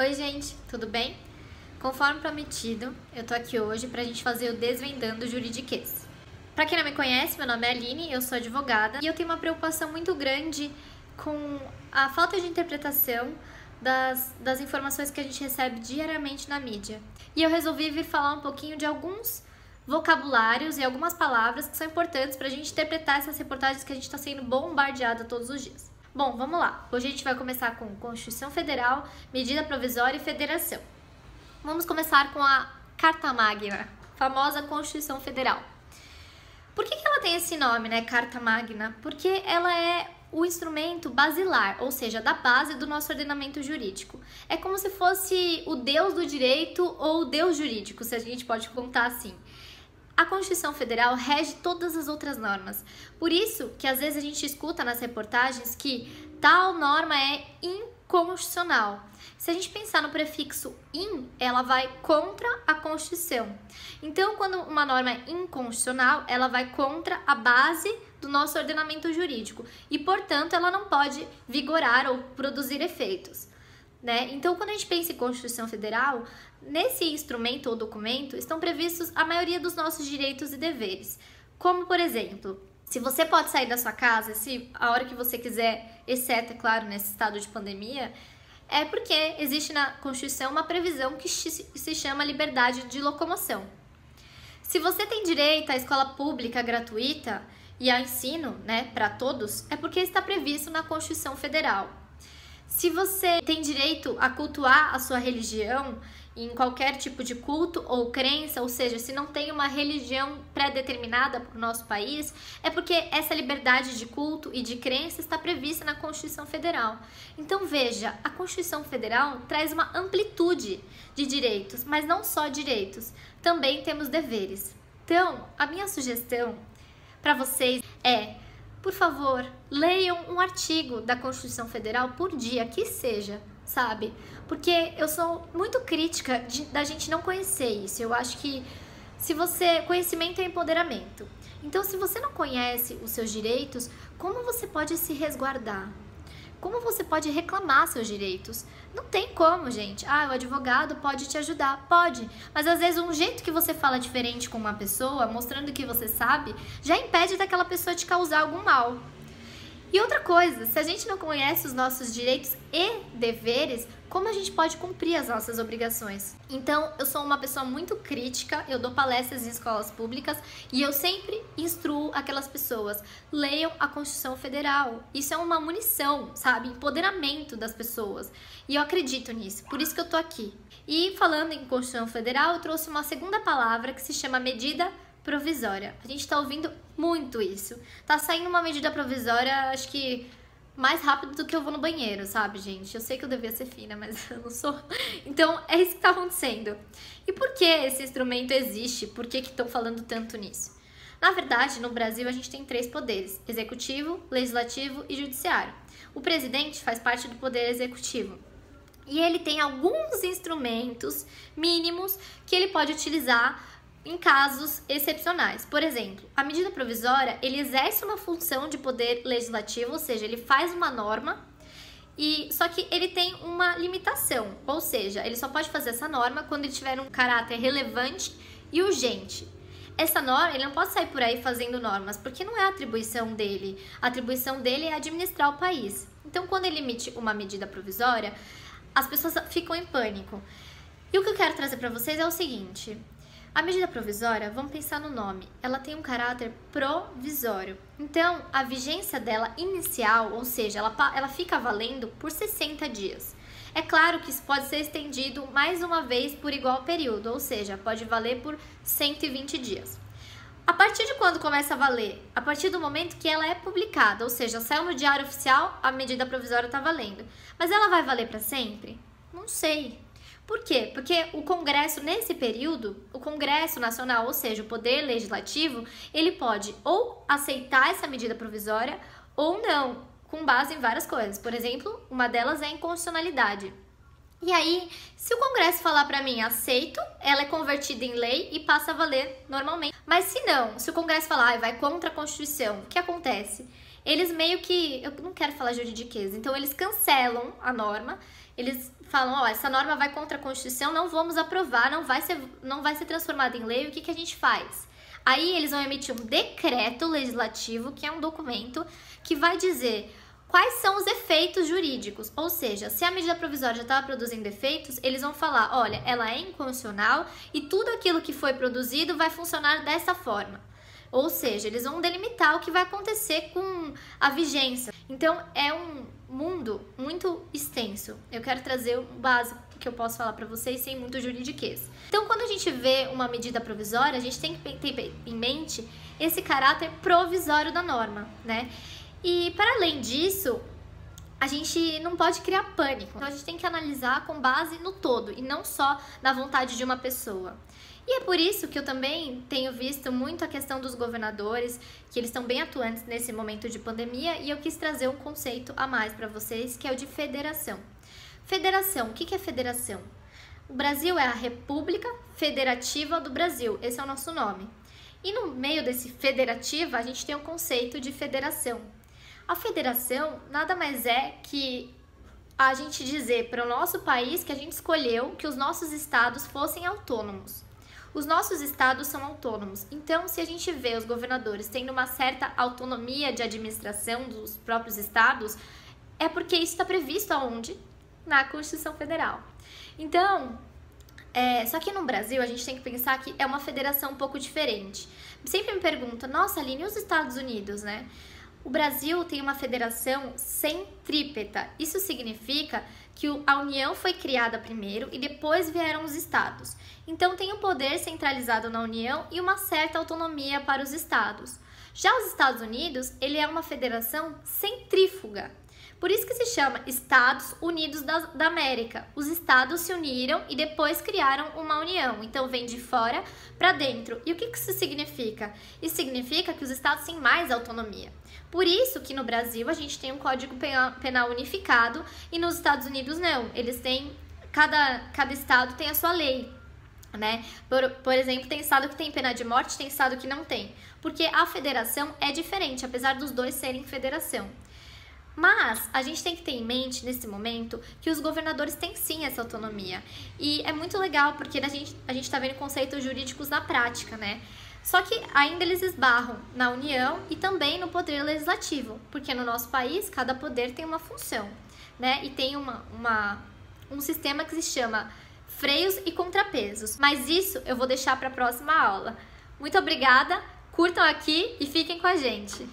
Oi gente, tudo bem? Conforme prometido, eu tô aqui hoje pra gente fazer o Desvendando Juridiquês. Pra quem não me conhece, meu nome é Aline, eu sou advogada e eu tenho uma preocupação muito grande com a falta de interpretação das informações que a gente recebe diariamente na mídia. E eu resolvi vir falar um pouquinho de alguns vocabulários e algumas palavras que são importantes pra gente interpretar essas reportagens que a gente tá sendo bombardeada todos os dias. Bom, vamos lá. Hoje a gente vai começar com Constituição Federal, Medida Provisória e Federação. Vamos começar com a Carta Magna, famosa Constituição Federal. Por que ela tem esse nome, né, Carta Magna? Porque ela é o instrumento basilar, ou seja, da base do nosso ordenamento jurídico. É como se fosse o Deus do direito ou o Deus jurídico, se a gente pode contar assim. A Constituição Federal rege todas as outras normas. Por isso que às vezes a gente escuta nas reportagens que tal norma é inconstitucional. Se a gente pensar no prefixo in, ela vai contra a Constituição. Então, quando uma norma é inconstitucional, ela vai contra a base do nosso ordenamento jurídico e, portanto, ela não pode vigorar ou produzir efeitos, né? Então, quando a gente pensa em Constituição Federal, nesse instrumento ou documento estão previstos a maioria dos nossos direitos e deveres. Como, por exemplo, se você pode sair da sua casa, se a hora que você quiser, exceto, é claro, nesse estado de pandemia, é porque existe na Constituição uma previsão que se chama liberdade de locomoção. Se você tem direito à escola pública gratuita e ao ensino, né, para todos, é porque está previsto na Constituição Federal. Se você tem direito a cultuar a sua religião em qualquer tipo de culto ou crença, ou seja, se não tem uma religião pré-determinada para o nosso país, é porque essa liberdade de culto e de crença está prevista na Constituição Federal. Então veja, a Constituição Federal traz uma amplitude de direitos, mas não só direitos, também temos deveres. Então, a minha sugestão para vocês é: por favor, leiam um artigo da Constituição Federal por dia, que seja, sabe? Porque eu sou muito crítica da gente não conhecer isso. Eu acho que conhecimento é empoderamento. Então, se você não conhece os seus direitos, como você pode se resguardar? Como você pode reclamar seus direitos? Não tem como, gente. Ah, o advogado pode te ajudar. Pode. Mas às vezes um jeito que você fala diferente com uma pessoa, mostrando que você sabe, já impede daquela pessoa te causar algum mal. E outra coisa, se a gente não conhece os nossos direitos e deveres, como a gente pode cumprir as nossas obrigações? Então, eu sou uma pessoa muito crítica, eu dou palestras em escolas públicas e eu sempre instruo aquelas pessoas: leiam a Constituição Federal. Isso é uma munição, sabe? Empoderamento das pessoas. E eu acredito nisso, por isso que eu tô aqui. E falando em Constituição Federal, eu trouxe uma segunda palavra que se chama medida provisória. A gente tá ouvindo muito isso. Tá saindo uma medida provisória, acho que mais rápido do que eu vou no banheiro, sabe, gente? Eu sei que eu devia ser fina, mas eu não sou. Então, é isso que tá acontecendo. E por que esse instrumento existe? Por que estão falando tanto nisso? Na verdade, no Brasil, a gente tem 3 poderes: executivo, legislativo e judiciário. O presidente faz parte do poder executivo. E ele tem alguns instrumentos mínimos que ele pode utilizar em casos excepcionais. Por exemplo, a medida provisória, ele exerce uma função de poder legislativo, ou seja, ele faz uma norma, só que ele tem uma limitação, ou seja, ele só pode fazer essa norma quando ele tiver um caráter relevante e urgente. Essa norma, ele não pode sair por aí fazendo normas, porque não é a atribuição dele. A atribuição dele é administrar o país. Então, quando ele emite uma medida provisória, as pessoas ficam em pânico. E o que eu quero trazer para vocês é o seguinte: a medida provisória, vamos pensar no nome, ela tem um caráter provisório. Então, a vigência dela inicial, ou seja, ela fica valendo por 60 dias. É claro que isso pode ser estendido mais uma vez por igual período, ou seja, pode valer por 120 dias. A partir de quando começa a valer? A partir do momento que ela é publicada, ou seja, saiu no Diário Oficial, a medida provisória está valendo. Mas ela vai valer para sempre? Não sei. Por quê? Porque o Congresso, nesse período, o Congresso Nacional, ou seja, o Poder Legislativo, ele pode ou aceitar essa medida provisória ou não, com base em várias coisas. Por exemplo, uma delas é a inconstitucionalidade. E aí, se o Congresso falar pra mim, aceito, ela é convertida em lei e passa a valer normalmente. Mas se não, se o Congresso falar, vai contra a Constituição, o que acontece? Eles meio que, eu não quero falar juridiquês, então eles cancelam a norma Eles falam, ó, essa norma vai contra a Constituição, não vamos aprovar, não vai ser transformada em lei, o que a gente faz? Aí eles vão emitir um decreto legislativo, que é um documento que vai dizer quais são os efeitos jurídicos. Ou seja, se a medida provisória já estava produzindo efeitos, eles vão falar, olha, ela é inconstitucional e tudo aquilo que foi produzido vai funcionar dessa forma. Ou seja, eles vão delimitar o que vai acontecer com a vigência. Então, é um mundo muito extenso. Eu quero trazer o básico que eu posso falar para vocês sem muito juridiquês. Então, quando a gente vê uma medida provisória, a gente tem que ter em mente esse caráter provisório da norma, né? E, para além disso, a gente não pode criar pânico. Então, a gente tem que analisar com base no todo e não só na vontade de uma pessoa. E é por isso que eu também tenho visto muito a questão dos governadores, que eles estão bem atuantes nesse momento de pandemia, e eu quis trazer um conceito a mais para vocês, que é o de federação. Federação, o que é federação? O Brasil é a República Federativa do Brasil, esse é o nosso nome. E no meio desse federativa, a gente tem o conceito de federação. A federação nada mais é que a gente dizer para o nosso país que a gente escolheu que os nossos estados fossem autônomos. Os nossos estados são autônomos, então se a gente vê os governadores tendo uma certa autonomia de administração dos próprios estados, é porque isso está previsto aonde? Na Constituição Federal. Então, só que no Brasil a gente tem que pensar que é uma federação um pouco diferente. Sempre me perguntam, nossa Aline, e os Estados Unidos, né? O Brasil tem uma federação centrípeta. Isso significa que a União foi criada primeiro e depois vieram os estados. Então tem um poder centralizado na União e uma certa autonomia para os estados. Já os Estados Unidos, ele é uma federação centrífuga. Por isso que se chama Estados Unidos da América. Os estados se uniram e depois criaram uma união. Então vem de fora para dentro. E o que isso significa? Isso significa que os estados têm mais autonomia. Por isso que no Brasil a gente tem um Código Penal unificado e nos Estados Unidos não. Eles têm, cada estado tem a sua lei, né? Por exemplo, tem estado que tem pena de morte, tem estado que não tem. Porque a federação é diferente, apesar dos dois serem federação. Mas a gente tem que ter em mente, nesse momento, que os governadores têm sim essa autonomia. E é muito legal, porque a gente está vendo conceitos jurídicos na prática, né? Só que ainda eles esbarram na União e também no poder legislativo, porque no nosso país cada poder tem uma função, né? E tem um sistema que se chama freios e contrapesos. Mas isso eu vou deixar para a próxima aula. Muito obrigada, curtam aqui e fiquem com a gente!